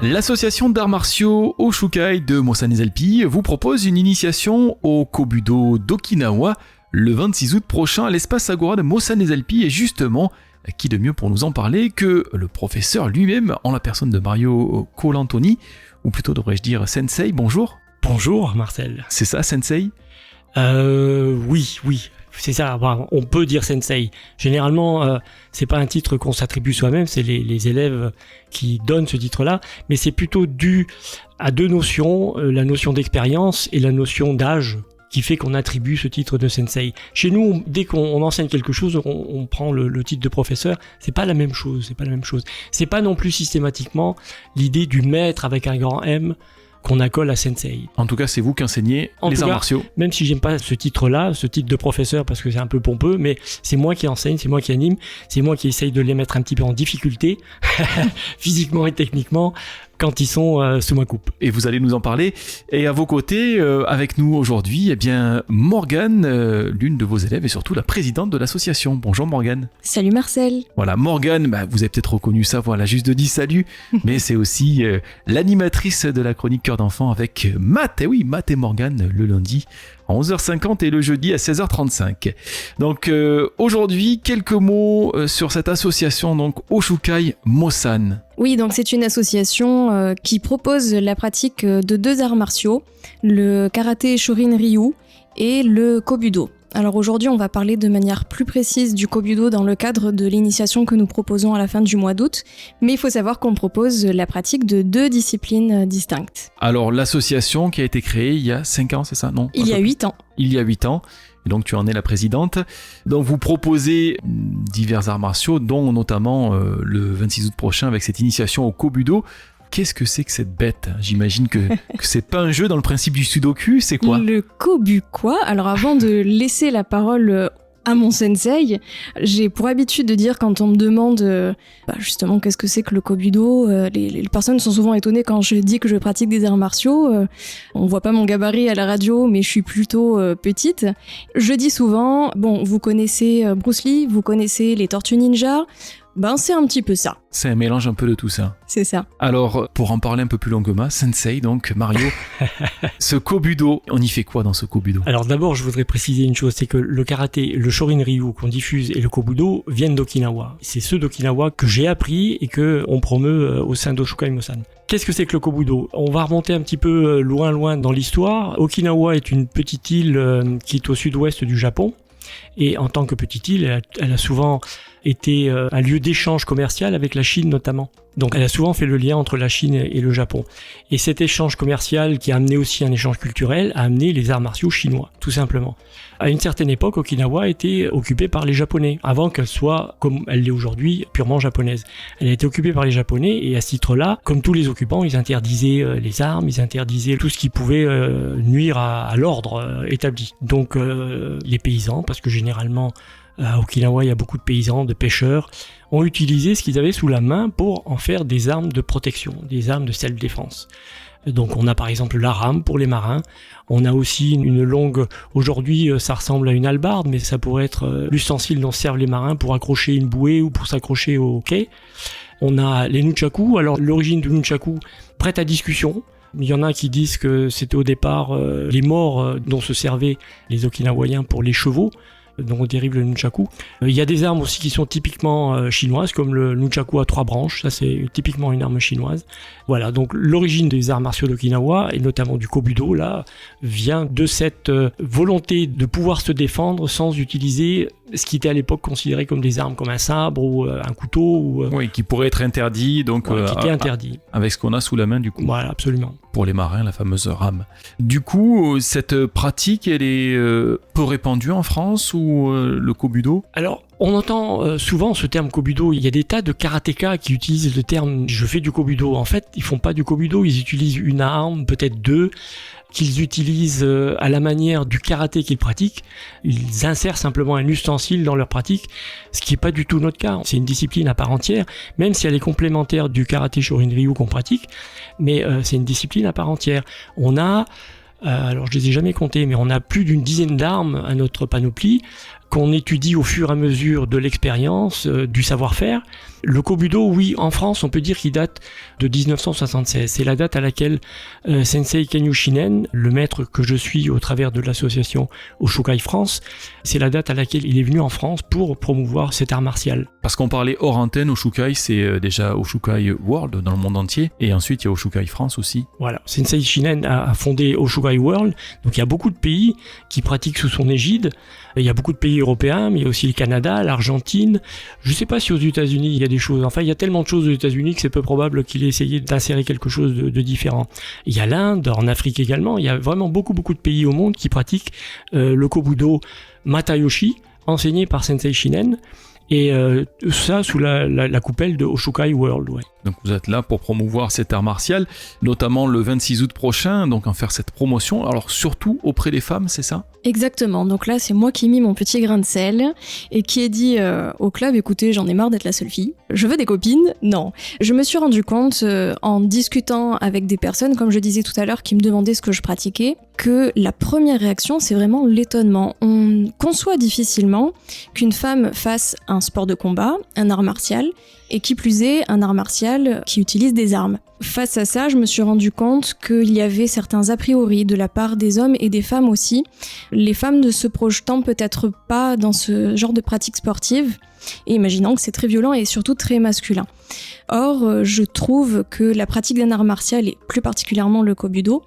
L'association d'arts martiaux Oshukai de Mosaneselpi vous propose une initiation au Kobudo d'Okinawa le 26 août prochain à l'espace Agora de Mosaneselpi. Et justement, qui de mieux pour nous en parler que le professeur lui-même en la personne de Mario Colantoni, ou plutôt devrais-je dire Sensei. Bonjour. Bonjour Marcel. C'est ça, Sensei ? Oui, c'est ça. Enfin, on peut dire Sensei. Généralement, c'est pas un titre qu'on s'attribue soi-même, c'est les élèves qui donnent ce titre-là, mais c'est plutôt dû à deux notions, la notion d'expérience et la notion d'âge, qui fait qu'on attribue ce titre de Sensei. Chez nous, dès qu'on enseigne quelque chose, on prend le titre de professeur. C'est pas la même chose. C'est pas non plus systématiquement l'idée du maître avec un grand M qu'on accole à Sensei. En tout cas, c'est vous qui enseignez les arts martiaux. Même si j'aime pas ce titre-là, ce titre de professeur, parce que c'est un peu pompeux, mais c'est moi qui enseigne, c'est moi qui anime, c'est moi qui essaye de les mettre un petit peu en difficulté, physiquement et techniquement, quand ils sont sous ma coupe. Et vous allez nous en parler. Et à vos côtés, avec nous aujourd'hui, eh bien, Morgane, l'une de vos élèves et surtout la présidente de l'association. Bonjour Morgane. Salut Marcel. Voilà, Morgane, vous avez peut-être reconnu ça, voilà, juste de dire salut, mais c'est aussi l'animatrice de la chronique Cœur d'enfant avec Matt. Et oui, Matt et Morgane le lundi à 11h50 et le jeudi à 16h35. Donc aujourd'hui, quelques mots sur cette association, donc Oshukai Mosan. Oui, donc c'est une association qui propose la pratique de deux arts martiaux, le karaté Shorin-ryu et le kobudo. Alors aujourd'hui, on va parler de manière plus précise du kobudo dans le cadre de l'initiation que nous proposons à la fin du mois d'août, mais il faut savoir qu'on propose la pratique de deux disciplines distinctes. Alors l'association qui a été créée il y a 5 ans, c'est ça ? Non ? Il y a 8 ans. Il y a 8 ans. Et donc tu en es la présidente. Donc vous proposez divers arts martiaux, dont notamment le 26 août prochain avec cette initiation au kobudo. Qu'est-ce que c'est que cette bête ? J'imagine que c'est pas un jeu dans le principe du sudoku, c'est quoi ? Le kobu quoi ? Alors avant de laisser la parole à mon sensei, j'ai pour habitude de dire quand on me demande justement qu'est-ce que c'est que le kobudo, les personnes sont souvent étonnées quand je dis que je pratique des arts martiaux. On voit pas mon gabarit à la radio, mais je suis plutôt petite. Je dis souvent, vous connaissez Bruce Lee, vous connaissez les Tortues Ninja, c'est un petit peu ça. C'est un mélange un peu de tout ça. C'est ça. Alors, pour en parler un peu plus longuement, Sensei, donc Mario, ce kobudo, on y fait quoi dans ce kobudo ? Alors d'abord, je voudrais préciser une chose, c'est que le karaté, le Shorin-ryu qu'on diffuse et le kobudo viennent d'Okinawa. C'est ceux d'Okinawa que j'ai appris et que on promeut au sein d'Oshukai Mosan. Qu'est-ce que c'est que le kobudo ? On va remonter un petit peu loin dans l'histoire. Okinawa est une petite île qui est au sud-ouest du Japon. Et en tant que petite île, elle a souvent été un lieu d'échange commercial avec la Chine notamment. Donc elle a souvent fait le lien entre la Chine et le Japon. Et cet échange commercial qui a amené aussi un échange culturel a amené les arts martiaux chinois, tout simplement. À une certaine époque, Okinawa était occupée par les Japonais, avant qu'elle soit, comme elle l'est aujourd'hui, purement japonaise. Elle a été occupée par les Japonais et à ce titre-là, comme tous les occupants, ils interdisaient les armes, ils interdisaient tout ce qui pouvait nuire à l'ordre établi. Donc les paysans, parce que généralement à Okinawa, il y a beaucoup de paysans, de pêcheurs, ont utilisé ce qu'ils avaient sous la main pour en faire des armes de protection, des armes de self-défense. Donc on a par exemple la rame pour les marins, on a aussi une longue, aujourd'hui ça ressemble à une hallebarde, mais ça pourrait être l'ustensile dont servent les marins pour accrocher une bouée ou pour s'accrocher au quai. On a les nunchaku, alors l'origine du nunchaku prête à discussion. Il y en a qui disent que c'était au départ les morts dont se servaient les Okinawaïens pour les chevaux, dont on dérive le nunchaku. Il y a des armes aussi qui sont typiquement chinoises, comme le nunchaku à 3 branches, ça c'est typiquement une arme chinoise. Voilà, donc l'origine des arts martiaux d'Okinawa, et notamment du kobudo, là, vient de cette volonté de pouvoir se défendre sans utiliser ce qui était à l'époque considéré comme des armes, comme un sabre ou un couteau. Oui, qui pourrait être interdit, donc qui était interdit. Avec ce qu'on a sous la main du coup. Voilà, absolument. Pour les marins, la fameuse rame. Du coup, cette pratique, elle est peu répandue en France ou le kobudo ? Alors, on entend souvent ce terme kobudo. Il y a des tas de karatékas qui utilisent le terme « je fais du kobudo ». En fait, ils font pas du kobudo, ils utilisent une arme, peut-être deux, qu'ils utilisent à la manière du karaté qu'ils pratiquent. Ils insèrent simplement un ustensile dans leur pratique, ce qui n'est pas du tout notre cas. C'est une discipline à part entière, même si elle est complémentaire du karaté Shorin-ryu qu'on pratique, mais c'est une discipline à part entière. On a, alors je les ai jamais comptés, mais on a plus d'une dizaine d'armes à notre panoplie qu'on étudie au fur et à mesure de l'expérience, du savoir-faire. Le Kobudo, oui, en France, on peut dire qu'il date de 1976. C'est la date à laquelle Sensei Kenyu Shinen, le maître que je suis au travers de l'association Oshukai France, c'est la date à laquelle il est venu en France pour promouvoir cet art martial. Parce qu'on parlait hors antenne, Oshukai, c'est déjà Oshukai World dans le monde entier, et ensuite il y a Oshukai France aussi. Voilà, Sensei Shinen a fondé Oshukai World, donc il y a beaucoup de pays qui pratiquent sous son égide. Il y a beaucoup de pays européens, mais il y a aussi le Canada, l'Argentine. Je ne sais pas si aux États-Unis il y a des choses. Enfin, il y a tellement de choses aux États-Unis que c'est peu probable qu'il ait essayé d'insérer quelque chose de différent. Il y a l'Inde, en Afrique également. Il y a vraiment beaucoup de pays au monde qui pratiquent le Kobudo Matayoshi, enseigné par Sensei Shinen. Et ça sous la coupelle de Oshukai World. Ouais. Donc vous êtes là pour promouvoir cet art martial, notamment le 26 août prochain, donc en faire cette promotion, alors surtout auprès des femmes, c'est ça ? Exactement, donc là c'est moi qui ai mis mon petit grain de sel et qui ai dit au club, écoutez, j'en ai marre d'être la seule fille, je veux des copines. Non, je me suis rendu compte en discutant avec des personnes, comme je disais tout à l'heure, qui me demandaient ce que je pratiquais, que la première réaction c'est vraiment l'étonnement. On conçoit difficilement qu'une femme fasse un sport de combat, un art martial, et qui plus est, un art martial qui utilise des armes. Face à ça, je me suis rendu compte qu'il y avait certains a priori de la part des hommes et des femmes aussi, les femmes ne se projetant peut-être pas dans ce genre de pratique sportive, et imaginant que c'est très violent et surtout très masculin. Or, je trouve que la pratique d'un art martial, et plus particulièrement le Kobudo,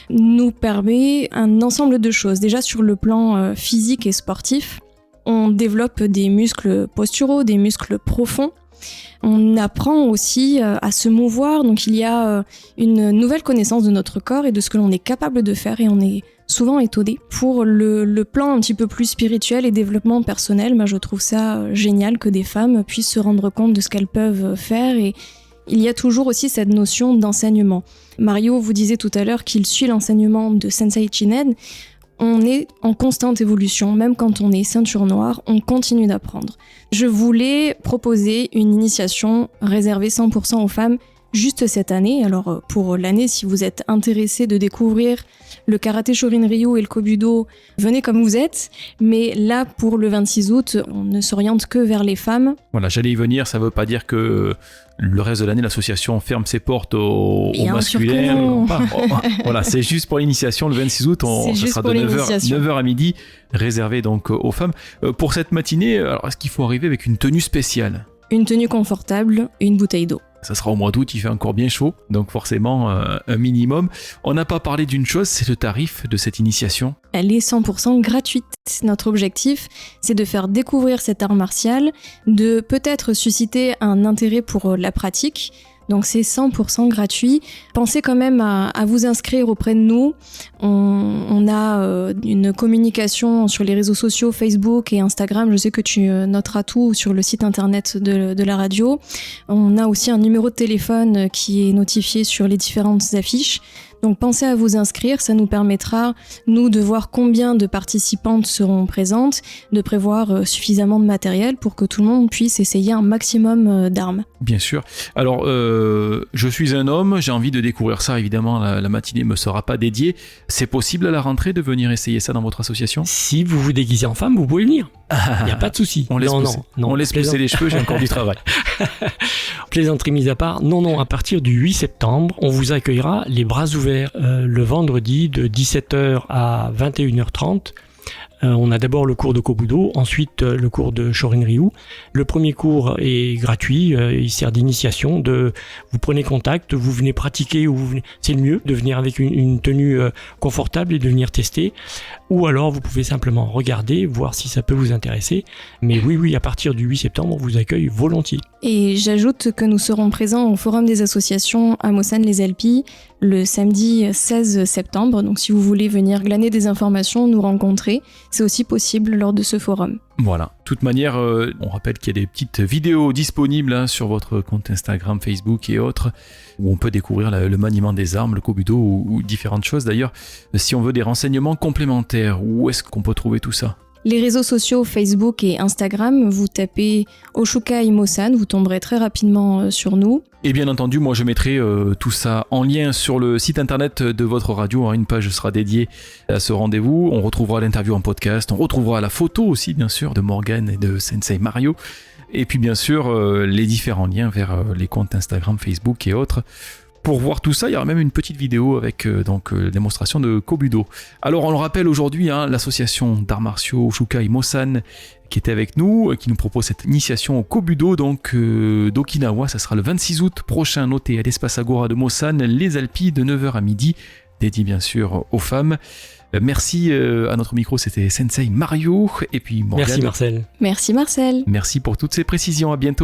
nous permet un ensemble de choses. Déjà sur le plan physique et sportif, on développe des muscles posturaux, des muscles profonds. On apprend aussi à se mouvoir, donc il y a une nouvelle connaissance de notre corps et de ce que l'on est capable de faire, et on est souvent étonné. Pour le plan un petit peu plus spirituel et développement personnel, je trouve ça génial que des femmes puissent se rendre compte de ce qu'elles peuvent faire, et il y a toujours aussi cette notion d'enseignement. Mario vous disait tout à l'heure qu'il suit l'enseignement de Sensei Shinen. On est en constante évolution, même quand on est ceinture noire, on continue d'apprendre. Je voulais proposer une initiation réservée 100% aux femmes juste cette année. Alors pour l'année, si vous êtes intéressé de découvrir le karaté Shorin-ryu et le Kobudo, venez comme vous êtes. Mais là, pour le 26 août, on ne s'oriente que vers les femmes. Voilà, j'allais y venir, ça ne veut pas dire que le reste de l'année, l'association ferme ses portes aux masculins. Voilà, c'est juste pour l'initiation, le 26 août, ça sera de 9h à midi, réservé donc aux femmes. Pour cette matinée, alors, est-ce qu'il faut arriver avec une tenue spéciale ? Une tenue confortable et une bouteille d'eau. Ça sera au mois d'août, il fait encore bien chaud, donc forcément un minimum. On n'a pas parlé d'une chose, c'est le tarif de cette initiation. Elle est 100% gratuite. Notre objectif, c'est de faire découvrir cet art martial, de peut-être susciter un intérêt pour la pratique. Donc c'est 100% gratuit. Pensez quand même à vous inscrire auprès de nous. On a une communication sur les réseaux sociaux, Facebook et Instagram. Je sais que tu noteras tout sur le site internet de la radio. On a aussi un numéro de téléphone qui est notifié sur les différentes affiches. Donc pensez à vous inscrire, ça nous permettra, nous, de voir combien de participantes seront présentes, de prévoir suffisamment de matériel pour que tout le monde puisse essayer un maximum d'armes. Bien sûr. Alors, je suis un homme, j'ai envie de découvrir ça, évidemment, la matinée ne me sera pas dédiée. C'est possible à la rentrée de venir essayer ça dans votre association ? Si vous vous déguisez en femme, vous pouvez venir. Il n'y a pas de souci. On laisse pousser les cheveux, j'ai encore du travail. Plaisanterie mise à part, non, à partir du 8 septembre, on vous accueillera les bras ouverts le vendredi de 17h à 21h30. On a d'abord le cours de Kobudo, ensuite le cours de Shorin-ryu. Le premier cours est gratuit, il sert d'initiation. Vous prenez contact, vous venez pratiquer, c'est le mieux de venir avec une tenue confortable et de venir tester. Ou alors vous pouvez simplement regarder, voir si ça peut vous intéresser. Mais oui, à partir du 8 septembre, on vous accueille volontiers. Et j'ajoute que nous serons présents au Forum des associations à Mossane-les-Alpilles le samedi 16 septembre. Donc si vous voulez venir glaner des informations, nous rencontrer, c'est aussi possible lors de ce forum. Voilà. De toute manière, on rappelle qu'il y a des petites vidéos disponibles sur votre compte Instagram, Facebook et autres, où on peut découvrir le maniement des armes, le Kobudo ou différentes choses. D'ailleurs, si on veut des renseignements complémentaires, où est-ce qu'on peut trouver tout ça ? Les réseaux sociaux Facebook et Instagram, vous tapez Oshukai Mosan, vous tomberez très rapidement sur nous. Et bien entendu, moi je mettrai tout ça en lien sur le site internet de votre radio. Une page sera dédiée à ce rendez-vous. On retrouvera l'interview en podcast, on retrouvera la photo aussi bien sûr de Morgane et de Sensei Mario. Et puis bien sûr les différents liens vers les comptes Instagram, Facebook et autres. Pour voir tout ça, il y aura même une petite vidéo avec démonstration de Kobudo. Alors on le rappelle aujourd'hui, l'association d'arts martiaux Oshukai Mosan qui était avec nous, qui nous propose cette initiation au Kobudo d'Okinawa. Ça sera le 26 août prochain, noté à l'espace Agora de Mosan, les Alpilles de 9h à midi, dédié bien sûr aux femmes. Merci à notre micro, c'était Sensei Mario et puis Morgane. Merci Marcel. Merci Marcel. Merci pour toutes ces précisions, à bientôt.